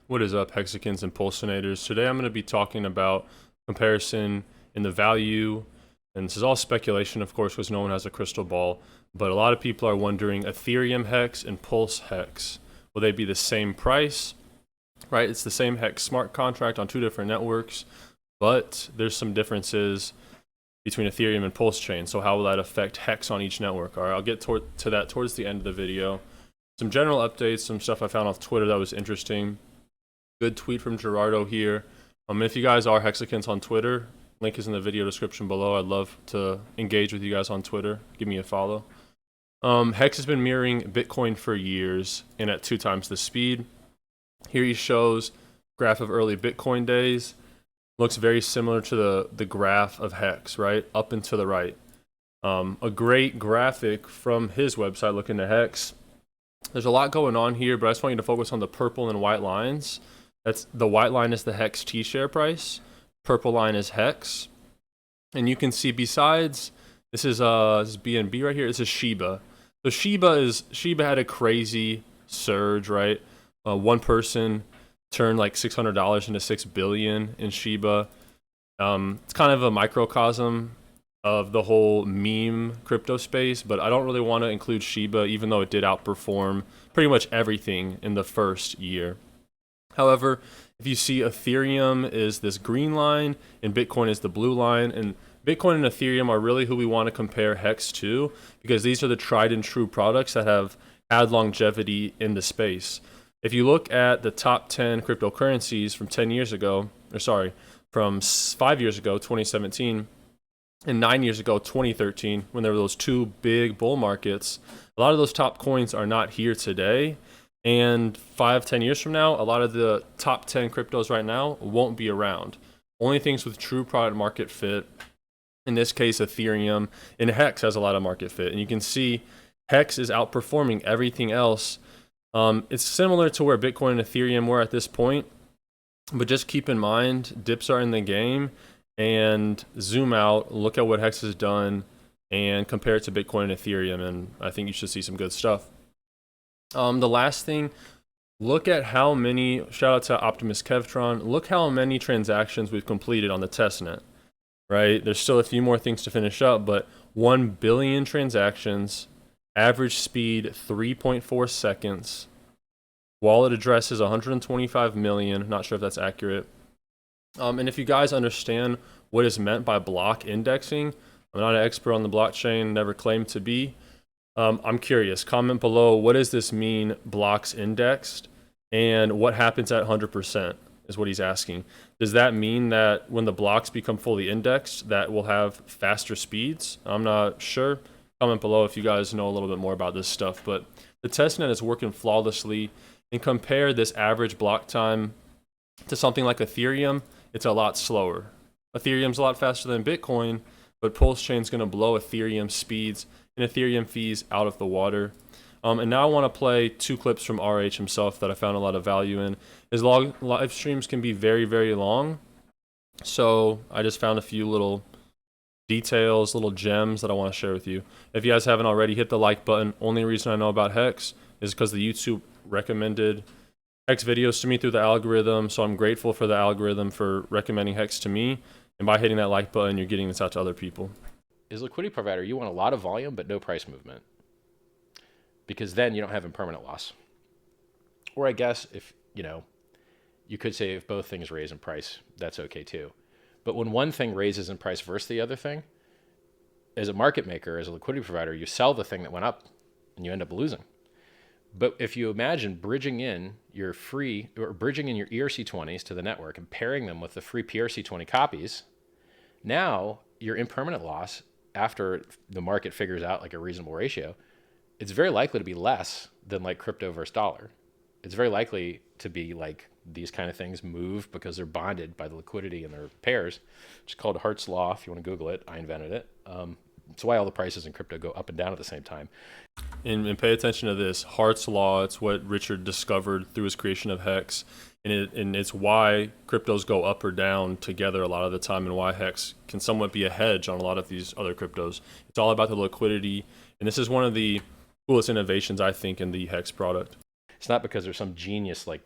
What is up, Hexicans and Pulsinators? Today I'm going to be talking about comparison in the value, and this is all speculation, of course, because no one has a crystal ball, but a lot of people are wondering Ethereum Hex and Pulse Hex. Will they be the same price? Right, it's the same Hex smart contract on two different networks, but there's some differences between Ethereum and Pulse Chain, so how will that affect Hex on each network? All right, I'll get to that towards the end of the video. Some general updates, some stuff I found off Twitter that was interesting. Good tweet from Gerardo here. If you guys are Hexicans on Twitter, link is in the video description below. I'd love to engage with you guys on Twitter. Give me a follow. Hex has been mirroring Bitcoin for years and at 2 times the speed. Here he shows graph of early Bitcoin days. Looks very similar to the graph of Hex, right? Up and to the right. A great graphic from his website looking at Hex. There's a lot going on here, but I just want you to focus on the purple and white lines. That's the white line is the Hex T share price. Purple line is Hex. And you can see besides, this is BNB right here. This is Shiba. So Shiba had a crazy surge, right? One person turned like $600 into $6 billion in Shiba. It's kind of a microcosm of the whole meme crypto space, but I don't really want to include Shiba, even though it did outperform pretty much everything in the first year. However, if you see Ethereum is this green line and Bitcoin is the blue line, and Bitcoin and Ethereum are really who we want to compare Hex to, because these are the tried and true products that have had longevity in the space. If you look at the top 10 cryptocurrencies from 10 years ago, from 5 years ago, 2017, and 9 years ago, 2013, when there were those two big bull markets, a lot of those top coins are not here today. And 5-10 years from now, a lot of the top 10 cryptos right now won't be around. Only things with true product market fit, in this case Ethereum, and Hex has a lot of market fit. And you can see Hex is outperforming everything else. It's similar to where Bitcoin and Ethereum were at this point, but just keep in mind, dips are in the game, and zoom out, look at what Hex has done, and compare it to Bitcoin and Ethereum, and I think you should see some good stuff. The last thing, look at how many, shout out to Optimus Kevtron, look how many transactions we've completed on the testnet, right? There's still a few more things to finish up, but 1 billion transactions, average speed 3.4 seconds, wallet addresses 125 million, not sure if that's accurate. And if you guys understand what is meant by block indexing, I'm not an expert on the blockchain, never claimed to be. I'm curious, comment below, what does this mean, blocks indexed, and what happens at 100% is what he's asking. Does that mean that when the blocks become fully indexed, that we'll have faster speeds? I'm not sure. Comment below if you guys know a little bit more about this stuff, but the testnet is working flawlessly. And compare this average block time to something like Ethereum, it's a lot slower. Ethereum's a lot faster than Bitcoin, but Pulsechain's going to blow Ethereum speeds and Ethereum fees out of the water. And now I want to play 2 clips from RH himself that I found a lot of value in. His live streams can be very, very long, so I just found a few little details, little gems that I want to share with you. If you guys haven't already, hit the like button. Only reason I know about Hex is because the YouTube recommended Hex videos to me through the algorithm, so I'm grateful for the algorithm for recommending Hex to me, and by hitting that like button, you're getting this out to other people. Is liquidity provider, you want a lot of volume but no price movement, because then you don't have impermanent loss. Or I guess if, you could say if both things raise in price, that's okay too. But when one thing raises in price versus the other thing, as a market maker, as a liquidity provider, you sell the thing that went up and you end up losing. But if you imagine bridging in your ERC20s to the network and pairing them with the free PRC20 copies, now your impermanent loss, after the market figures out like a reasonable ratio, it's very likely to be less than like crypto versus dollar. It's very likely to be like these kind of things move because they're bonded by the liquidity in their pairs. It's called Hart's Law. If you want to Google it, I invented it. It's why all the prices in crypto go up and down at the same time. And pay attention to this, Hart's Law. It's what Richard discovered through his creation of Hex. And it's why cryptos go up or down together a lot of the time, and why Hex can somewhat be a hedge on a lot of these other cryptos. It's all about the liquidity. And this is one of the coolest innovations, I think, in the Hex product. It's not because there's some genius like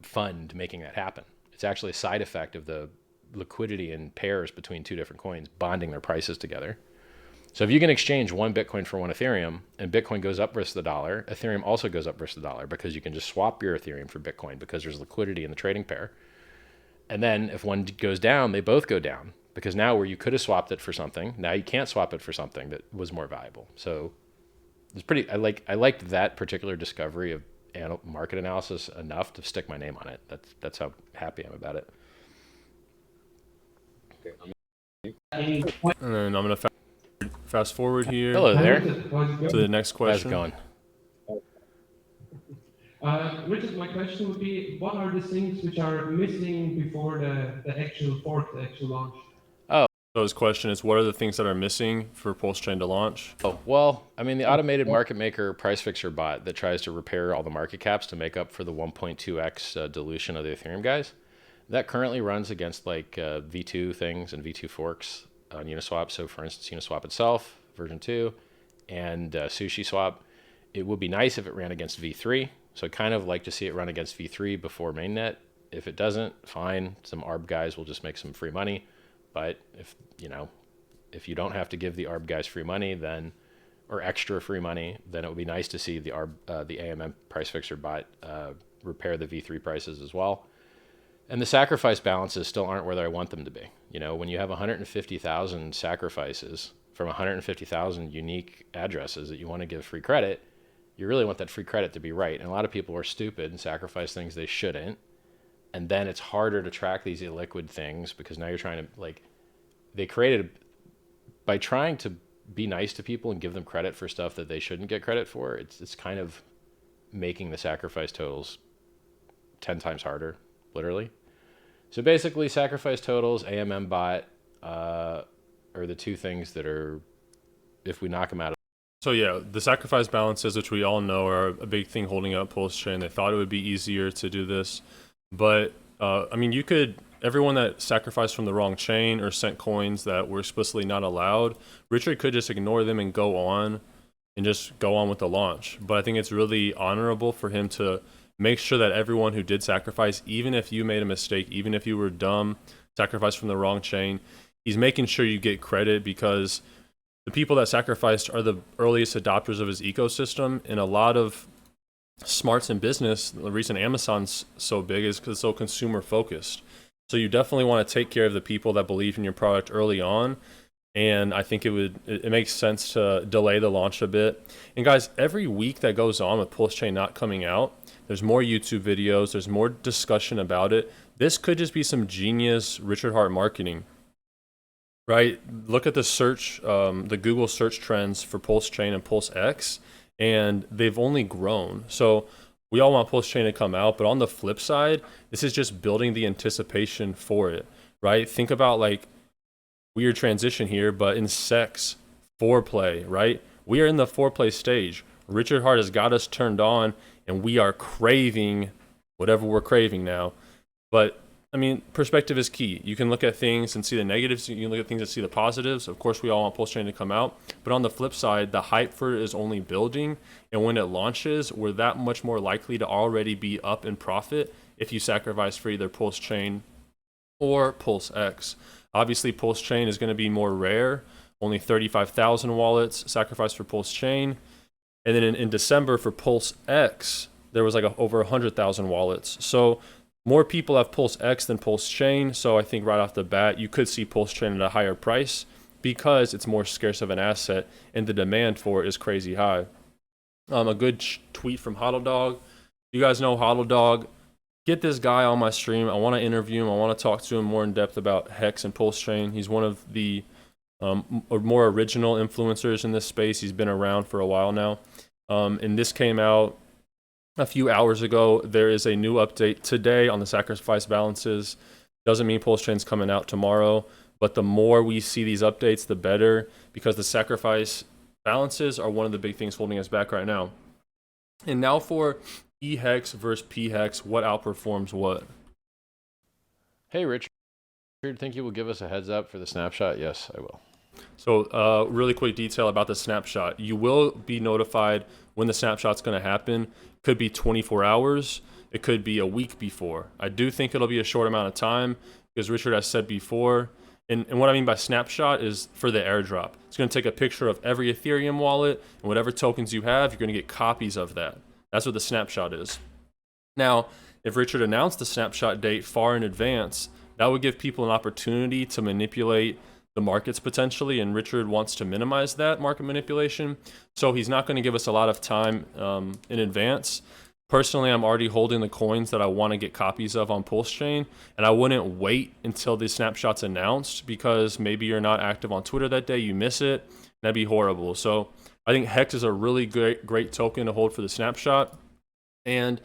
fund making that happen. It's actually a side effect of the liquidity in pairs between two different coins bonding their prices together. So if you can exchange one Bitcoin for one Ethereum and Bitcoin goes up versus the dollar, Ethereum also goes up versus the dollar because you can just swap your Ethereum for Bitcoin because there's liquidity in the trading pair. And then if one goes down, they both go down because now where you could have swapped it for something, now you can't swap it for something that was more valuable. So it's pretty, I liked that particular discovery of market analysis enough to stick my name on it. That's how happy I'm about it. And then I'm going to fast forward here Hello there. to the next How's it question. going? Richard, my question would be, what are the things which are missing before the actual fork, the actual launch? So his question is, what are the things that are missing for Pulsechain to launch? Oh, well, I mean, the automated market maker price fixer bot that tries to repair all the market caps to make up for the 1.2x dilution of the Ethereum guys, that currently runs against like V2 things and V2 forks on Uniswap. So for instance, Uniswap itself, version 2, and SushiSwap. It would be nice if it ran against V3. So I'd kind of like to see it run against V3 before mainnet. If it doesn't, fine. Some ARB guys will just make some free money. But if you don't have to give the ARB guys free money, then, or extra free money, then it would be nice to see the the AMM price fixer bot repair the V3 prices as well. And the sacrifice balances still aren't where I want them to be. When you have 150,000 sacrifices from 150,000 unique addresses that you want to give free credit, you really want that free credit to be right. And a lot of people are stupid and sacrifice things they shouldn't. And then it's harder to track these illiquid things because now you're trying to they created, by trying to be nice to people and give them credit for stuff that they shouldn't get credit for, it's kind of making the sacrifice totals 10 times harder, literally. So basically sacrifice totals, AMM bot are the two things that are, if we knock them out. So yeah, the sacrifice balances, which we all know are a big thing holding up Pulsechain. They thought it would be easier to do this. But, I mean, everyone that sacrificed from the wrong chain or sent coins that were explicitly not allowed, Richard could just ignore them and go on with the launch. But I think it's really honorable for him to make sure that everyone who did sacrifice, even if you made a mistake, even if you were dumb, sacrificed from the wrong chain, he's making sure you get credit because the people that sacrificed are the earliest adopters of his ecosystem, and a lot of smarts in business, the reason Amazon's so big is because it's so consumer focused. So you definitely want to take care of the people that believe in your product early on. And I think it makes sense to delay the launch a bit. And guys, every week that goes on with Pulsechain not coming out, there's more YouTube videos, there's more discussion about it. This could just be some genius Richard Hart marketing, right? Look at the search, the Google search trends for Pulsechain and pulseX, and they've only grown. So we all want Pulsechain to come out, but on the flip side, this is just building the anticipation for it, right? Think about like weird transition here, but in sex, foreplay, right? We are in the foreplay stage. Richard Hart has got us turned on, and we are craving whatever we're craving now. But I mean, perspective is key. You can look at things and see the negatives. You can look at things and see the positives. Of course, we all want Pulsechain to come out. But on the flip side, the hype for it is only building. And when it launches, we're that much more likely to already be up in profit if you sacrifice for either Pulsechain or pulseX. Obviously, Pulsechain is going to be more rare. Only 35,000 wallets sacrificed for Pulsechain. And then in December for pulseX, there was like over 100,000 wallets. So more people have pulseX than Pulsechain, so I think right off the bat, you could see Pulsechain at a higher price because it's more scarce of an asset and the demand for it is crazy high. A good tweet from HODLdog. You guys know HODLdog. Get this guy on my stream. I want to interview him. I want to talk to him more in depth about Hex and Pulsechain. He's one of the more original influencers in this space. He's been around for a while now. And this came out a few hours ago. There is a new update today on the sacrifice balances. Doesn't mean Pulsechain's coming out tomorrow, but the more we see these updates, the better, because the sacrifice balances are one of the big things holding us back right now. And now for eHEX versus pHEX, what outperforms what? Hey, Richard, think you will give us a heads up for the snapshot? Yes, I will. So really quick detail about the snapshot. You will be notified when the snapshot's going to happen. Could be 24 hours, it could be a week before. I do think it'll be a short amount of time because Richard has said before, and what I mean by snapshot is for the airdrop. It's going to take a picture of every Ethereum wallet and whatever tokens you have, you're going to get copies of that. That's what the snapshot is. Now, if Richard announced the snapshot date far in advance, that would give people an opportunity to manipulate the markets potentially, and Richard wants to minimize that market manipulation. So he's not going to give us a lot of time in advance. Personally, I'm already holding the coins that I want to get copies of on Pulsechain, and I wouldn't wait until the snapshot's announced because maybe you're not active on Twitter that day, you miss it, that'd be horrible. So I think HEX is a really great token to hold for the snapshot. And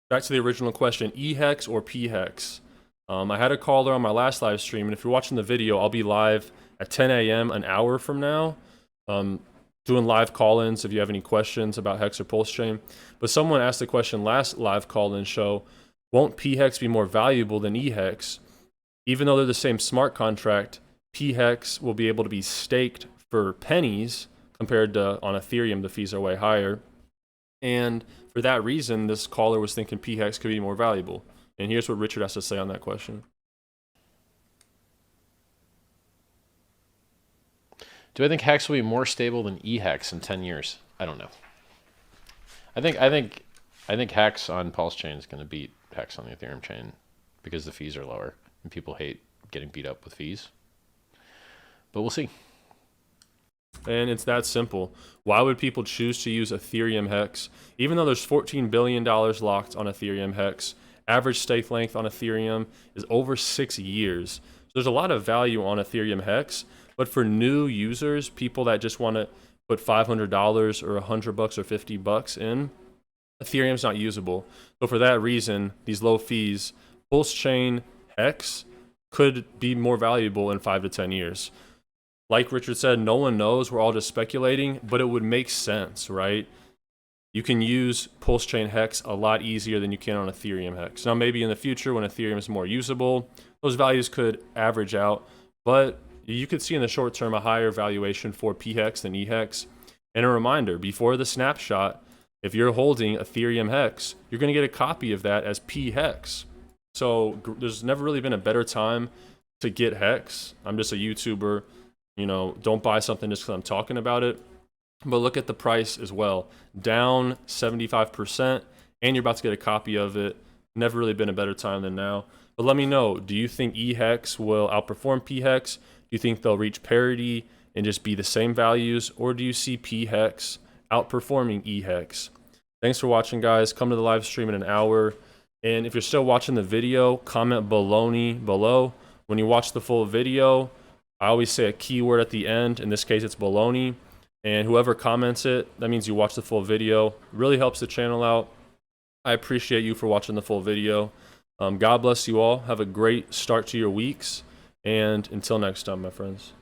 back to the original question, eHEX or pHEX? I had a caller on my last live stream, and if you're watching the video, I'll be live at 10 a.m. an hour from now. Doing live call-ins if you have any questions about HEX or Pulsechain. But someone asked the question last live call-in show, won't pHEX be more valuable than eHEX? Even though they're the same smart contract, pHEX will be able to be staked for pennies compared to on Ethereum, the fees are way higher. And for that reason, this caller was thinking pHEX could be more valuable. And here's what Richard has to say on that question. Do I think HEX will be more stable than eHEX in 10 years? I don't know. I think HEX on Pulsechain is going to beat HEX on the Ethereum chain because the fees are lower and people hate getting beat up with fees. But we'll see. And it's that simple. Why would people choose to use Ethereum HEX? Even though there's $14 billion locked on Ethereum HEX, average stake length on Ethereum is over 6 years. So there's a lot of value on Ethereum HEX. But for new users, people that just want to put $500 or $100 or $50 in, Ethereum's not usable. So for that reason, these low fees, Pulsechain HEX could be more valuable in 5 to 10 years. Like Richard said, no one knows. We're all just speculating, but it would make sense, right? You can use Pulsechain HEX a lot easier than you can on Ethereum HEX. Now, maybe in the future when Ethereum is more usable, those values could average out, but you could see in the short term a higher valuation for pHEX than eHEX. And a reminder, before the snapshot, if you're holding Ethereum HEX, you're going to get a copy of that as pHEX. So there's never really been a better time to get HEX. I'm just a YouTuber, you know, don't buy something just because I'm talking about it. But look at the price as well, down 75%, and you're about to get a copy of it. Never really been a better time than now. But let me know, do you think eHEX will outperform pHEX? Do you think they'll reach parity and just be the same values? Or do you see pHEX outperforming eHEX? Thanks for watching, guys. Come to the live stream in an hour. And if you're still watching the video, comment baloney below. When you watch the full video, I always say a keyword at the end. In this case, it's baloney. And whoever comments it, that means you watch the full video. It really helps the channel out. I appreciate you for watching the full video. God bless you all. Have a great start to your weeks. And until next time, my friends.